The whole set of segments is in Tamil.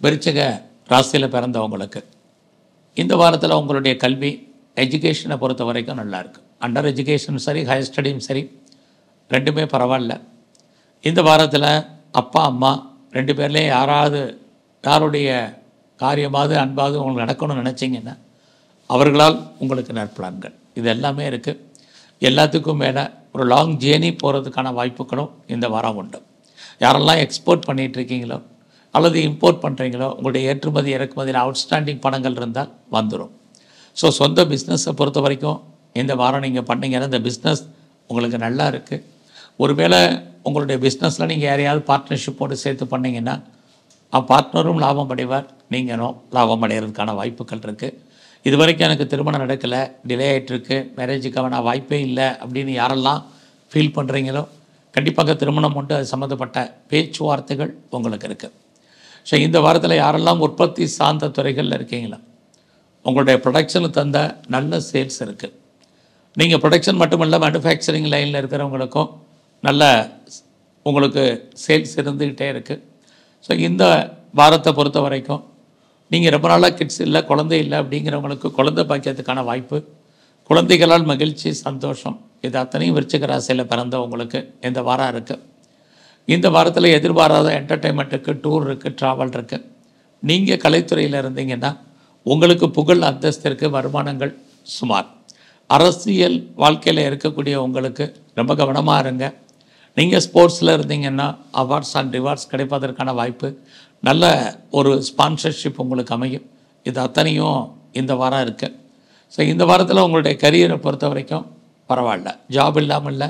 விருச்சிக ராசியில் பிறந்தவங்களுக்கு இந்த வாரத்தில் உங்களுடைய கல்வி எஜுகேஷனை பொறுத்த வரைக்கும் நல்லாயிருக்கு. அண்டர் எஜுகேஷனும் சரி, ஹையர் ஸ்டடியும் சரி, ரெண்டுமே பரவாயில்ல. இந்த வாரத்தில் அப்பா அம்மா ரெண்டு பேர்லேயும் யாருடைய காரியமாவது அன்பாவது உங்களுக்கு நடக்கணும்னு நினச்சிங்கன்னா அவர்களால் உங்களுக்கு நற்பலன்கள் இது எல்லாமே இருக்குது. எல்லாத்துக்கும் மேலே ஒரு லாங் ஜேர்னி போகிறதுக்கான வாய்ப்புகளும் இந்த வாரம் உண்டு. யாரெல்லாம் எக்ஸ்போர்ட் பண்ணிகிட்ருக்கீங்களோ அல்லது இம்போர்ட் பண்ணுறீங்களோ உங்களுடைய ஏற்றுமதி இறக்குமதியில் அவுட்ஸ்டாண்டிங் பணங்கள் இருந்தால் வந்துடும். ஸோ சொந்த பிஸ்னஸை பொறுத்த வரைக்கும் இந்த வாரம் நீங்கள் பண்ணிங்கன்னா இந்த பிஸ்னஸ் உங்களுக்கு நல்லா இருக்குது. ஒருவேளை உங்களுடைய பிஸ்னஸில் நீங்கள் யாரையாவது பார்ட்னர்ஷிப்போடு சேர்த்து பண்ணிங்கன்னா பார்ட்னரும் லாபம் அடைவார், நீங்களும் லாபம் அடைகிறதுக்கான வாய்ப்புகள் இருக்குது. இது வரைக்கும் எனக்கு திருமணம் நடக்கலை, டிலே ஆகிட்டுருக்கு, மேரேஜுக்கான வாய்ப்பே இல்லை அப்படின்னு யாரெல்லாம் ஃபீல் பண்ணுறீங்களோ கண்டிப்பாக திருமணம் உண்டு. அது சம்மந்தப்பட்ட பேச்சுவார்த்தைகள் உங்களுக்கு இருக்குது. ஸோ இந்த வாரத்தில் யாரெல்லாம் உற்பத்தி சார்ந்த துறைகளில் இருக்கீங்களோ உங்களுடைய ப்ரொடக்ஷனுக்கு தந்த நல்ல சேல்ஸ் இருக்குது. நீங்கள் ப்ரொடக்ஷன் மட்டுமல்ல, மேனுஃபேக்சரிங் லைனில் இருக்கிறவங்களுக்கும் நல்ல உங்களுக்கு சேல்ஸ் இருந்துக்கிட்டே இருக்குது. ஸோ இந்த வாரத்தை பொறுத்த வரைக்கும் நீங்கள் ரொம்ப நாளாக கிட்ஸ் இல்லை, குழந்தை இல்லை அப்படிங்கிறவங்களுக்கு குழந்தை பாக்கியத்துக்கான வாய்ப்பு, குழந்தைகளால் மகிழ்ச்சி, சந்தோஷம், இது அத்தனையும் விருச்சிக ராசியில் பிறந்தவங்களுக்கு இந்த வாரம் இருக்குது. இந்த வாரத்தில் எதிர்பாராத என்டர்டெயின்மெண்ட்டுக்கு, டூர் இருக்குது, ட்ராவல் இருக்குது. நீங்கள் கலைத்துறையில் இருந்தீங்கன்னா உங்களுக்கு புகழ், அந்தஸ்திற்கு வருமானங்கள் சுமார். அரசியல் வாழ்க்கையில் இருக்கக்கூடிய உங்களுக்கு ரொம்ப கவனமாக இருங்க. நீங்கள் ஸ்போர்ட்ஸில் இருந்தீங்கன்னா அவார்ட்ஸ் அண்ட் ரிவார்ட்ஸ் கிடைப்பதற்கான வாய்ப்பு, நல்ல ஒரு ஸ்பான்சர்ஷிப் உங்களுக்கு அமையும். இது அத்தனையும் இந்த வாரம் இருக்குது. ஸோ இந்த வாரத்தில் உங்களுடைய கரியரை பொறுத்த வரைக்கும் பரவாயில்ல. ஜாப் இல்லாமல் இல்லை,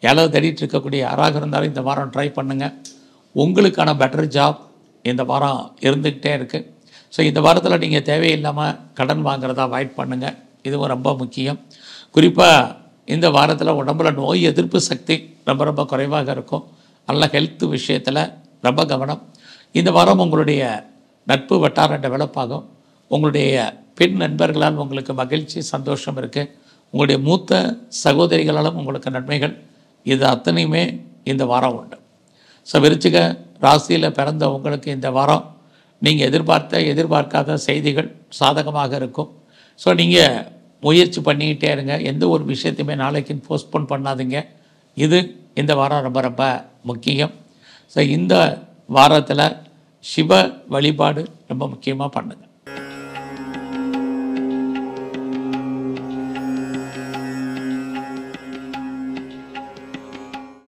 யாராவது தேடிட்டு இருக்கக்கூடிய யாராக இருந்தாலும் இந்த வாரம் ட்ரை பண்ணுங்கள். உங்களுக்கான பெட்டர் ஜாப் இந்த வாரம் இருந்துக்கிட்டே இருக்குது. ஸோ இந்த வாரத்தில் நீங்கள் தேவையில்லாமல் கடன் வாங்குறதா அவாய்ட் பண்ணுங்கள், இதுவும் ரொம்ப முக்கியம். குறிப்பாக இந்த வாரத்தில் உடம்புல நோய் எதிர்ப்பு சக்தி ரொம்ப குறைவாக இருக்கும். நல்ல ஹெல்த் விஷயத்தில் ரொம்ப கவனம். இந்த வாரம் உங்களுடைய நட்பு வட்டாரம் டெவலப் ஆகும். உங்களுடைய பெண் நண்பர்களால் உங்களுக்கு மகிழ்ச்சி, சந்தோஷம் இருக்குது. உங்களுடைய மூத்த சகோதரிகளாலும் உங்களுக்கு நன்மைகள், இது அத்தனையுமே இந்த வாரம் உண்டு. ஸோ விருச்சிக ராசியில் பிறந்த உங்களுக்கு இந்த வாரம் நீங்கள் எதிர்பார்க்காத செய்திகள் சாதகமாக இருக்கும். ஸோ நீங்கள் முயற்சி பண்ணிக்கிட்டே இருங்க. எந்த ஒரு விஷயத்தையுமே நாளைக்கு போஸ்ட்போன் பண்ணாதீங்க. இது இந்த வாரம் ரொம்ப முக்கியம். ஸோ இந்த வாரத்தில் சிவ வழிபாடு ரொம்ப முக்கியமாக பண்ணுங்கள்.